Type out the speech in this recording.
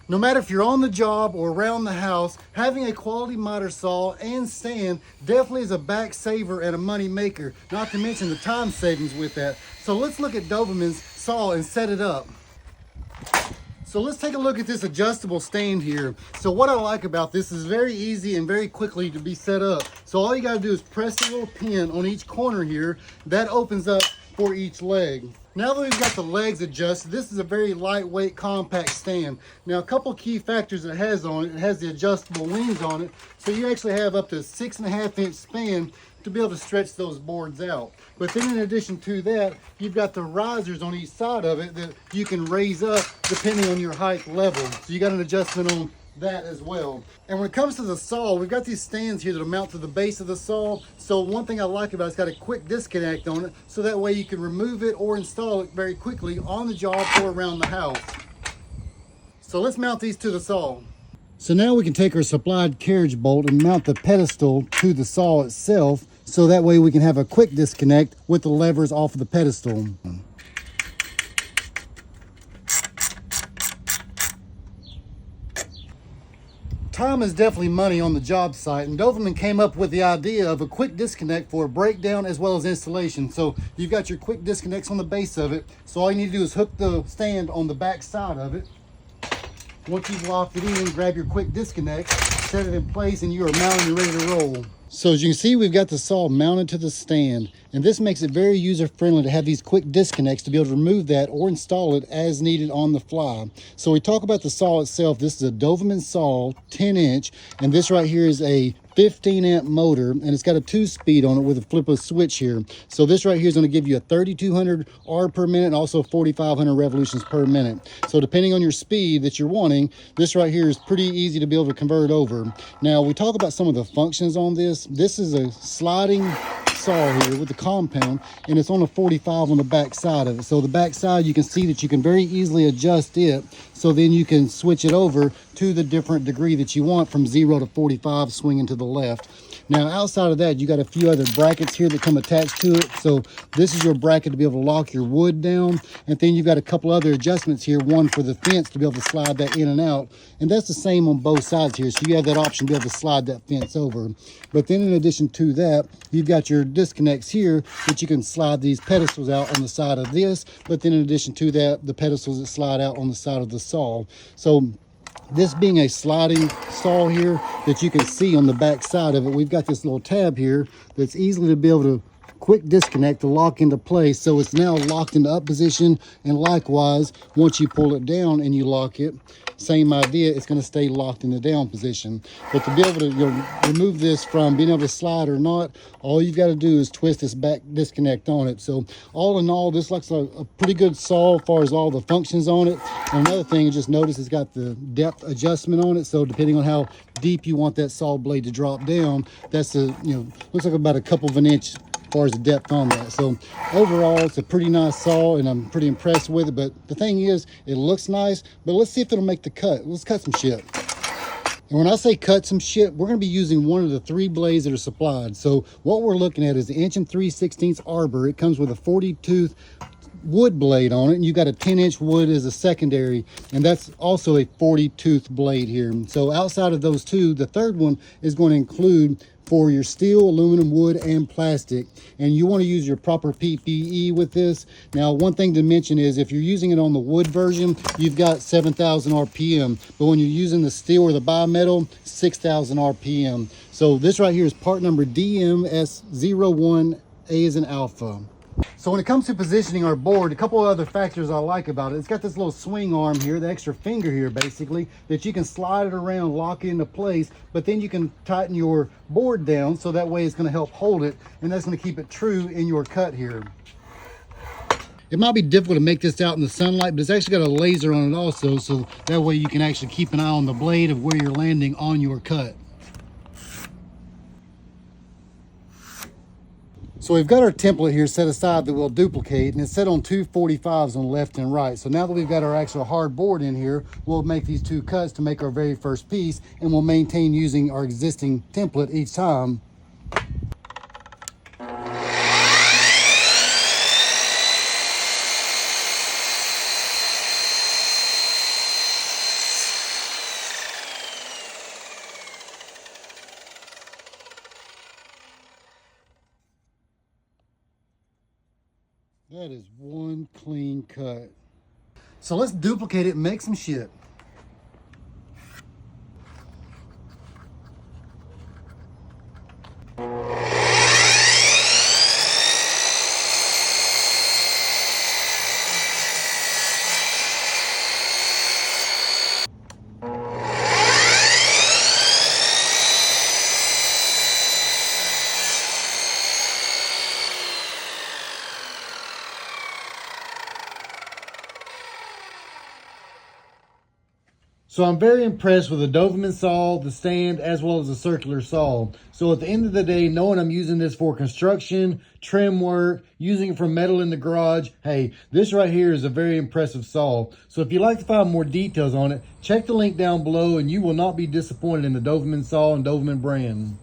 No matter if you're on the job or around the house, having a quality miter saw and stand definitely is a back saver and a money maker, not to mention the time savings with that. So let's look at DOVAMAN's saw and set it up. So let's take a look at this adjustable stand here. So what I like about this is very easy and very quickly to be set up. So all you gotta do is press a little pin on each corner here. That opens up for each leg. Now that we've got the legs adjusted, this is a very lightweight, compact stand. Now, a couple key factors it has on it. It has the adjustable wings on it, so you actually have up to a 6.5-inch span to be able to stretch those boards out. But then in addition to that, you've got the risers on each side of it that you can raise up depending on your height level. So you got an adjustment on that as well. And when it comes to the saw, we've got these stands here that'll mount to the base of the saw. So one thing I like about it's got a quick disconnect on it, so that way you can remove it or install it very quickly on the job or around the house. So let's mount these to the saw. So now we can take our supplied carriage bolt and mount the pedestal to the saw itself, so that way we can have a quick disconnect with the levers off of the pedestal. Time is definitely money on the job site, and DOVAMAN came up with the idea of a quick disconnect for a breakdown as well as installation. So you've got your quick disconnects on the base of it. So all you need to do is hook the stand on the back side of it. Once you've locked it in, grab your quick disconnect, set it in place, and you are mounted and ready to roll. So as you can see, we've got the saw mounted to the stand, and this makes it very user-friendly to have these quick disconnects to be able to remove that or install it as needed on the fly. So we talk about the saw itself. This is a DOVAMAN saw, 10-inch, and this right here is a 15-amp motor, and it's got a 2-speed on it with a flip of switch here. So this right here is going to give you a 3,200 R per minute and also 4,500 revolutions per minute. So depending on your speed that you're wanting, this right here is pretty easy to be able to convert over. Now we talk about some of the functions on this. This is a sliding saw here with the compound, and it's on a 45 on the back side of it. So the back side, you can see that you can very easily adjust it, so then you can switch it over to the different degree that you want from 0 to 45 swinging to the left. Now outside of that, you got a few other brackets here that come attached to it. So this is your bracket to be able to lock your wood down, and then you've got a couple other adjustments here, one for the fence to be able to slide that in and out, and that's the same on both sides here. So you have that option to be able to slide that fence over. But then in addition to that, you've got your disconnects here that you can slide these pedestals out on the side of this, but then in addition to that, the pedestals that slide out on the side of the saw. So this being a sliding saw here that you can see on the back side of it, we've got this little tab here that's easily to be able to quick disconnect to lock into place. So it's now locked into up position, and likewise, once you pull it down and you lock it, same idea, it's going to stay locked in the down position. But to be able to remove this from being able to slide or not, all you've got to do is twist this back disconnect on it. So all in all, this looks like a pretty good saw as far as all the functions on it. And another thing, just notice it's got the depth adjustment on it. So depending on how deep you want that saw blade to drop down, that's looks like about a couple of an inch as far as the depth on that. So overall, it's a pretty nice saw, and I'm pretty impressed with it. But the thing is, it looks nice, but let's see if it'll make the cut. Let's cut some shit. And when I say cut some shit, we're going to be using one of the 3 blades that are supplied. So what we're looking at is the 1 3/16 arbor. It comes with a 40-tooth wood blade on it, and you got a 10-inch wood as a secondary, and that's also a 40-tooth blade here. So outside of those two, the third one is going to include for your steel, aluminum, wood, and plastic. And you want to use your proper PPE with this. Now, one thing to mention is if you're using it on the wood version, you've got 7,000 RPM. But when you're using the steel or the bimetal, 6,000 RPM. So this right here is part number DMS01, A as in alpha. So when it comes to positioning our board, a couple of other factors I like about it. It's got this little swing arm here, the extra finger here basically, that you can slide it around, lock it into place, but then you can tighten your board down so that way it's going to help hold it, and that's going to keep it true in your cut here. It might be difficult to make this out in the sunlight, but it's actually got a laser on it also, so that way you can actually keep an eye on the blade of where you're landing on your cut. So we've got our template here set aside that we'll duplicate, and it's set on 2 45s on left and right. So now that we've got our actual hard board in here, we'll make these 2 cuts to make our very first piece, and we'll maintain using our existing template each time. That is one clean cut. So let's duplicate it and make some shit. So I'm very impressed with the DOVAMAN saw, the stand, as well as the circular saw. So at the end of the day, knowing I'm using this for construction, trim work, using it for metal in the garage, hey, this right here is a very impressive saw. So if you'd like to find more details on it, check the link down below and you will not be disappointed in the DOVAMAN saw and DOVAMAN brand.